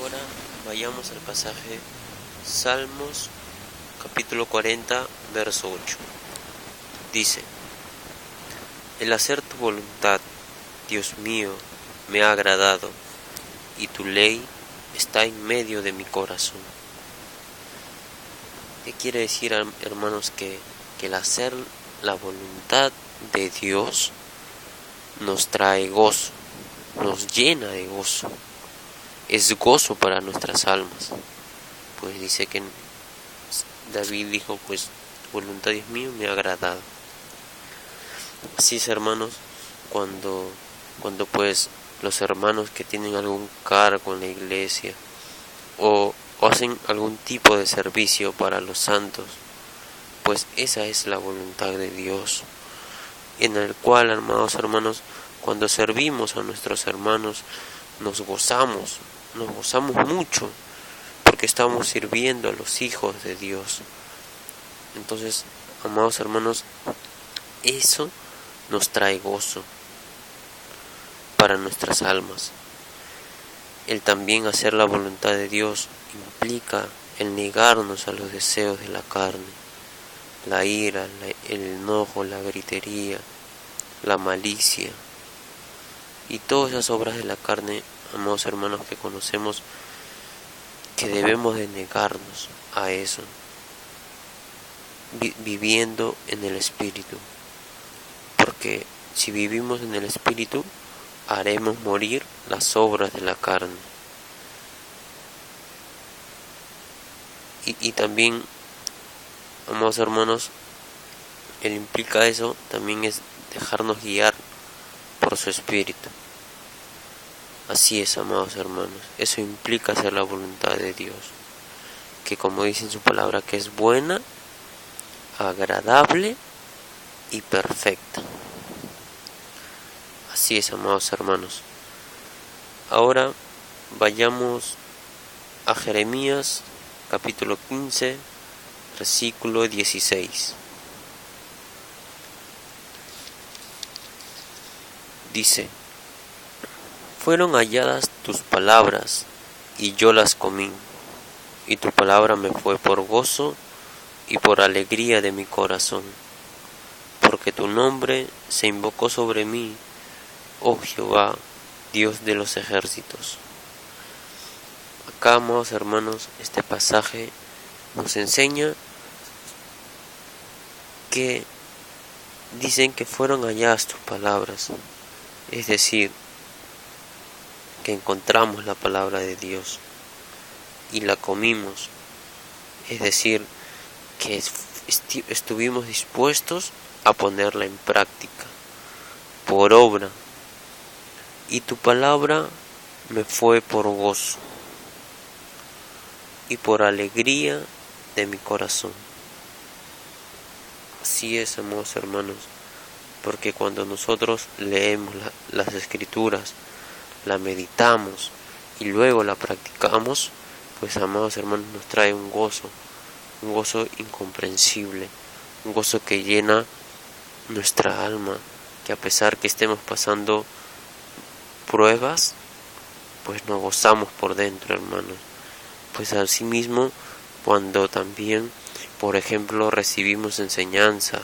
Ahora vayamos al pasaje Salmos capítulo 40, verso 8. Dice: El hacer tu voluntad, Dios mío, me ha agradado, y tu ley está en medio de mi corazón. ¿Qué quiere decir, hermanos? Que el hacer la voluntad de Dios nos trae gozo, nos llena de gozo. Es gozo para nuestras almas. Pues dice que David dijo, pues tu voluntad, Dios mío, me ha agradado. Así es, hermanos, cuando pues los hermanos que tienen algún cargo en la iglesia o hacen algún tipo de servicio para los santos, pues esa es la voluntad de Dios, en el cual, amados hermanos, cuando servimos a nuestros hermanos, nos gozamos mucho, porque estamos sirviendo a los hijos de Dios. Entonces, amados hermanos, eso nos trae gozo para nuestras almas. El también hacer la voluntad de Dios implica el negarnos a los deseos de la carne, la ira, el enojo, la gritería, la malicia y todas esas obras de la carne, amados hermanos, que conocemos, que debemos de negarnos a eso, viviendo en el Espíritu, porque si vivimos en el Espíritu, haremos morir las obras de la carne. Y también, amados hermanos, el implica eso también es dejarnos guiar por su Espíritu. Así es, amados hermanos, eso implica hacer la voluntad de Dios, que como dice en su palabra, que es buena, agradable y perfecta. Así es, amados hermanos. Ahora vayamos a Jeremías capítulo 15, versículo 16. Dice: Fueron halladas tus palabras, y yo las comí, y tu palabra me fue por gozo y por alegría de mi corazón, porque tu nombre se invocó sobre mí, oh Jehová, Dios de los ejércitos. Acá, amados hermanos, este pasaje nos enseña que dicen que fueron halladas tus palabras, es decir, que encontramos la palabra de Dios y la comimos, es decir, que estuvimos dispuestos a ponerla en práctica, por obra, y tu palabra me fue por gozo y por alegría de mi corazón. Así es, amados hermanos, porque cuando nosotros leemos las Escrituras, la meditamos y luego la practicamos, pues, amados hermanos, nos trae un gozo incomprensible, un gozo que llena nuestra alma, que a pesar que estemos pasando pruebas, pues nos gozamos por dentro, hermanos. Pues asimismo, cuando también, por ejemplo, recibimos enseñanza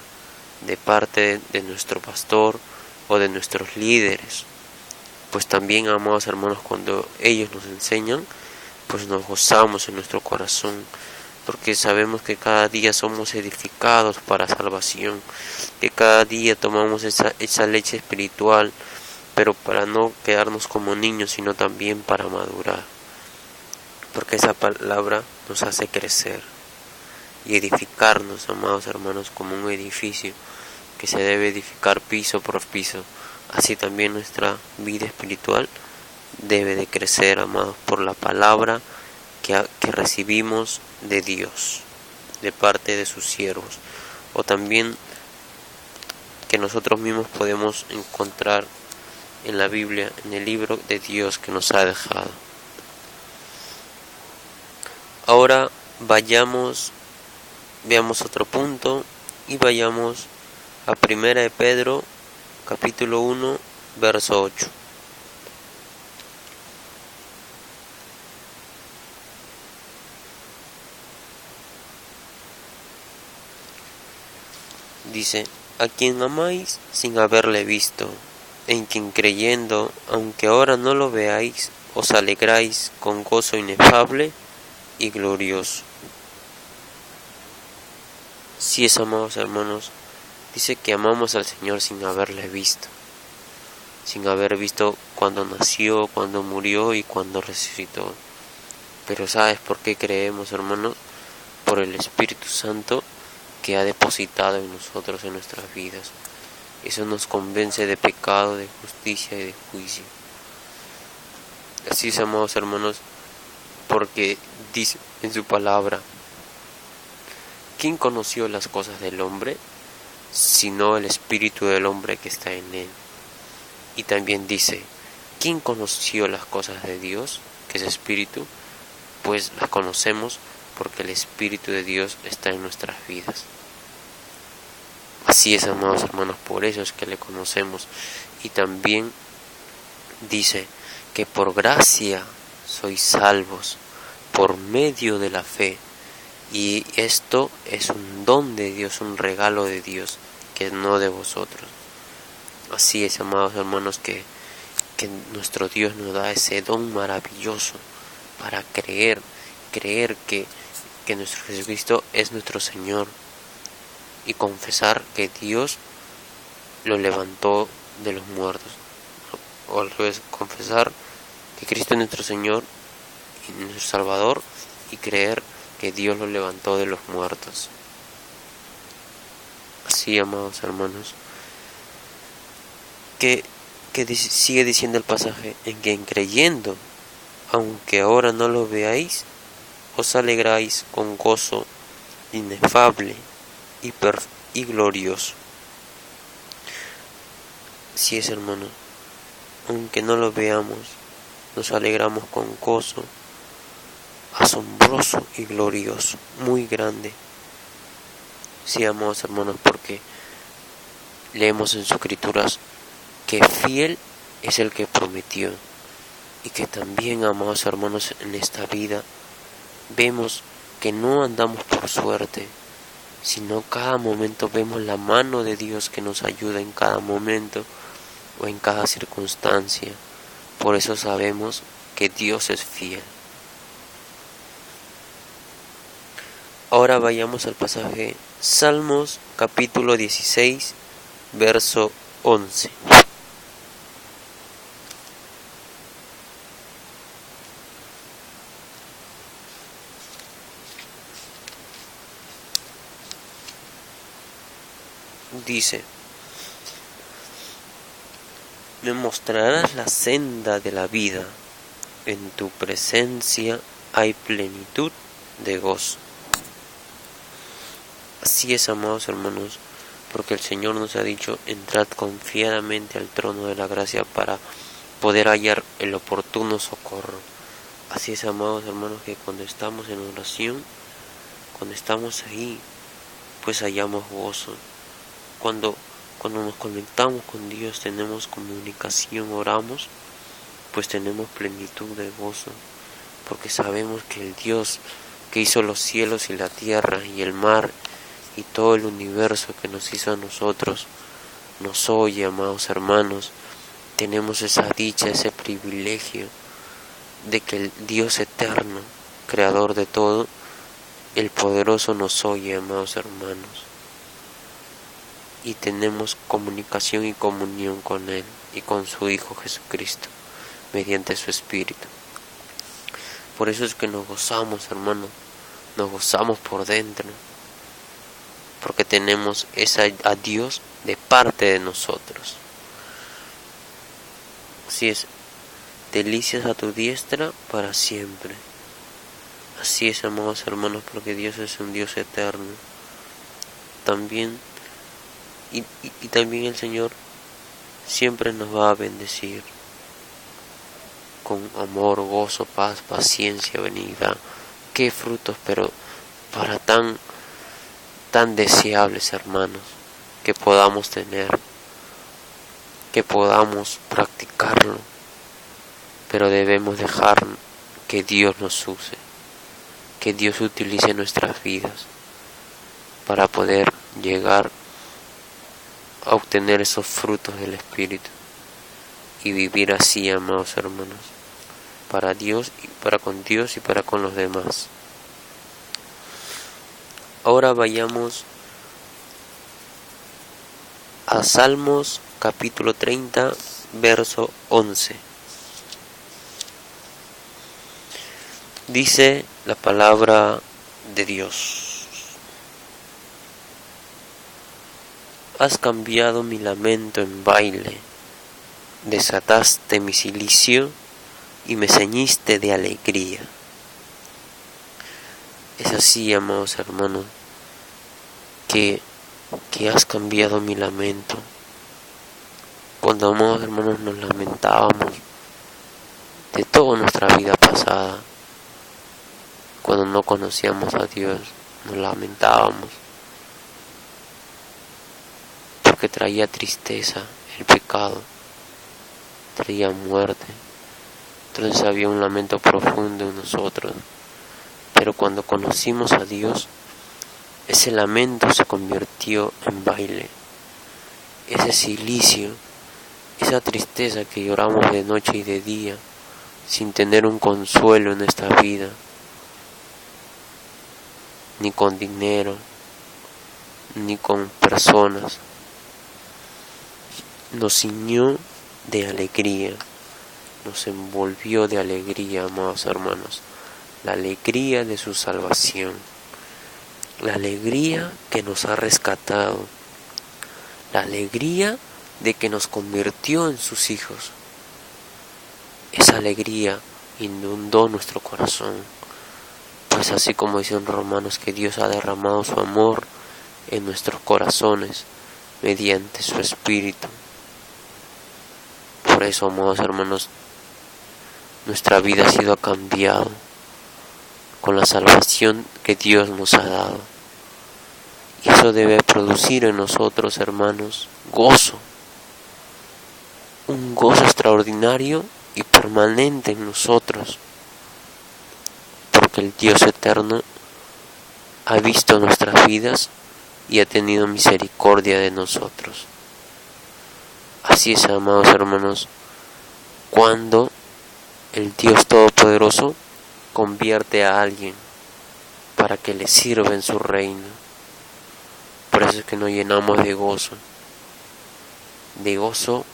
de parte de nuestro pastor o de nuestros líderes, pues también, amados hermanos, cuando ellos nos enseñan, pues nos gozamos en nuestro corazón, porque sabemos que cada día somos edificados para salvación, que cada día tomamos esa leche espiritual, pero para no quedarnos como niños, sino también para madurar, porque esa palabra nos hace crecer y edificarnos, amados hermanos, como un edificio que se debe edificar piso por piso. Así también nuestra vida espiritual debe de crecer, amados, por la palabra que recibimos de Dios, de parte de sus siervos, o también que nosotros mismos podemos encontrar en la Biblia, en el libro de Dios que nos ha dejado. Ahora veamos otro punto y vayamos a 1 de Pedro capítulo 1, verso 8. Dice: a quien amáis sin haberle visto, en quien creyendo, aunque ahora no lo veáis, os alegráis con gozo inefable y glorioso. Si es, amados hermanos, dice que amamos al Señor sin haberle visto, sin haber visto cuando nació, cuando murió y cuando resucitó. Pero ¿sabes por qué creemos, hermanos? Por el Espíritu Santo que ha depositado en nosotros, en nuestras vidas. Eso nos convence de pecado, de justicia y de juicio. Así es, amados hermanos, porque dice en su palabra: ¿quién conoció las cosas del hombre? Sino el Espíritu del hombre que está en él. Y también dice: ¿quién conoció las cosas de Dios? Que es Espíritu. Pues las conocemos porque el Espíritu de Dios está en nuestras vidas. Así es, amados hermanos, por eso es que le conocemos. Y también dice que por gracia sois salvos, por medio de la fe. Y esto es un don de Dios, un regalo de Dios, que no de vosotros. Así es, amados hermanos, que nuestro Dios nos da ese don maravilloso para creer que nuestro Jesucristo es nuestro Señor, y confesar que Dios lo levantó de los muertos, o al revés, confesar que Cristo es nuestro Señor y nuestro Salvador, y creer que Dios lo levantó de los muertos. Así, amados hermanos, que sigue diciendo el pasaje: en quien creyendo, aunque ahora no lo veáis, os alegráis con gozo inefable y glorioso. Así es, hermano, aunque no lo veamos, nos alegramos con gozo asombroso y glorioso, muy grande. Sí, amados hermanos, porque leemos en sus escrituras que fiel es el que prometió, y que también, amados hermanos, en esta vida vemos que no andamos por suerte, sino cada momento vemos la mano de Dios que nos ayuda en cada momento o en cada circunstancia. Por eso sabemos que Dios es fiel. Ahora vayamos al pasaje Salmos capítulo 16, verso 11. Dice: me mostrarás la senda de la vida, en tu presencia hay plenitud de gozo. Así es, amados hermanos, porque el Señor nos ha dicho: entrad confiadamente al trono de la gracia para poder hallar el oportuno socorro. Así es, amados hermanos, que cuando estamos en oración, cuando estamos ahí, pues hallamos gozo. Cuando nos conectamos con Dios, tenemos comunicación, oramos, pues tenemos plenitud de gozo, porque sabemos que el Dios que hizo los cielos y la tierra y el mar y todo el universo, que nos hizo a nosotros, nos oye, amados hermanos. Tenemos esa dicha, ese privilegio de que el Dios eterno, creador de todo, el poderoso, nos oye, amados hermanos. Y tenemos comunicación y comunión con Él y con su Hijo Jesucristo, mediante su Espíritu. Por eso es que nos gozamos, hermanos, nos gozamos por dentro, porque tenemos a Dios de parte de nosotros. Así es, delicias a tu diestra para siempre. Así es, amados hermanos, porque Dios es un Dios eterno. También y también el Señor siempre nos va a bendecir con amor, gozo, paz, paciencia, benignidad. Qué frutos, pero para tan deseables, hermanos, que podamos tener, que podamos practicarlo, pero debemos dejar que Dios nos use, que Dios utilice nuestras vidas para poder llegar a obtener esos frutos del Espíritu y vivir así, amados hermanos, para Dios y para con Dios y para con los demás. Ahora vayamos a Salmos capítulo 30, verso 11. Dice la palabra de Dios: has cambiado mi lamento en baile, desataste mi cilicio y me ceñiste de alegría. Es así, amados hermanos, que has cambiado mi lamento. Cuando, amados hermanos, nos lamentábamos de toda nuestra vida pasada, cuando no conocíamos a Dios, nos lamentábamos porque traía tristeza el pecado, traía muerte. Entonces había un lamento profundo en nosotros. Pero cuando conocimos a Dios, ese lamento se convirtió en baile. Ese cilicio, esa tristeza que lloramos de noche y de día, sin tener un consuelo en esta vida, ni con dinero, ni con personas, nos ciñó de alegría, nos envolvió de alegría, amados hermanos. La alegría de su salvación, la alegría que nos ha rescatado, la alegría de que nos convirtió en sus hijos. Esa alegría inundó nuestro corazón, pues así como dicen Romanos, que Dios ha derramado su amor en nuestros corazones mediante su Espíritu. Por eso, amados hermanos, nuestra vida ha sido cambiada con la salvación que Dios nos ha dado. Y eso debe producir en nosotros, hermanos, gozo. Un gozo extraordinario y permanente en nosotros. Porque el Dios eterno ha visto nuestras vidas y ha tenido misericordia de nosotros. Así es, amados hermanos, cuando el Dios Todopoderoso convierte a alguien para que le sirva en su reino. Por eso es que nos llenamos de gozo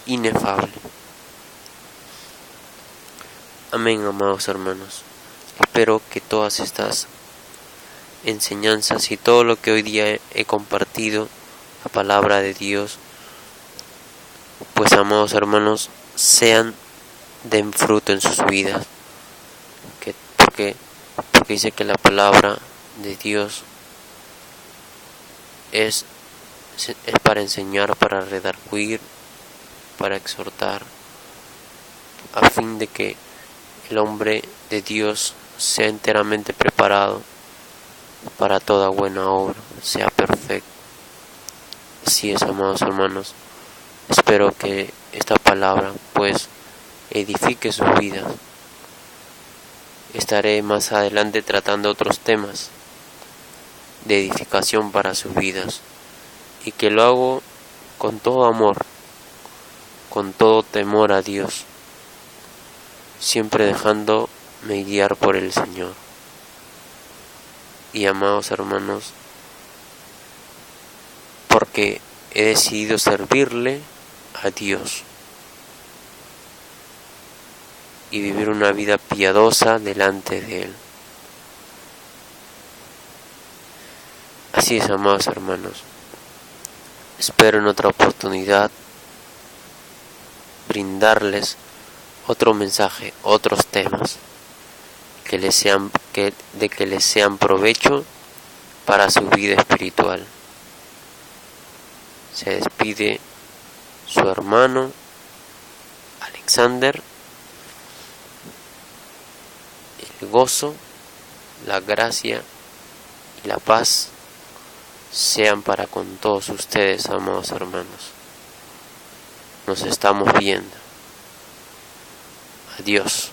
inefable. Amén, amados hermanos. Espero que todas estas enseñanzas y todo lo que hoy día he compartido, la palabra de Dios, pues, amados hermanos, den fruto en sus vidas. Porque dice que la palabra de Dios es para enseñar, para redarguir, para exhortar, a fin de que el hombre de Dios sea enteramente preparado para toda buena obra, sea perfecto. Así es, amados hermanos. Espero que esta palabra pues edifique sus vidas. Estaré más adelante tratando otros temas de edificación para sus vidas, y que lo hago con todo amor, con todo temor a Dios, siempre dejándome guiar por el Señor. Y, amados hermanos, porque he decidido servirle a Dios y vivir una vida piadosa delante de Él. Así es, amados hermanos. Espero en otra oportunidad brindarles otro mensaje, otros temas que les sean provecho para su vida espiritual. Se despide su hermano Alexander. El gozo, la gracia y la paz sean para con todos ustedes, amados hermanos. Nos estamos viendo. Adiós.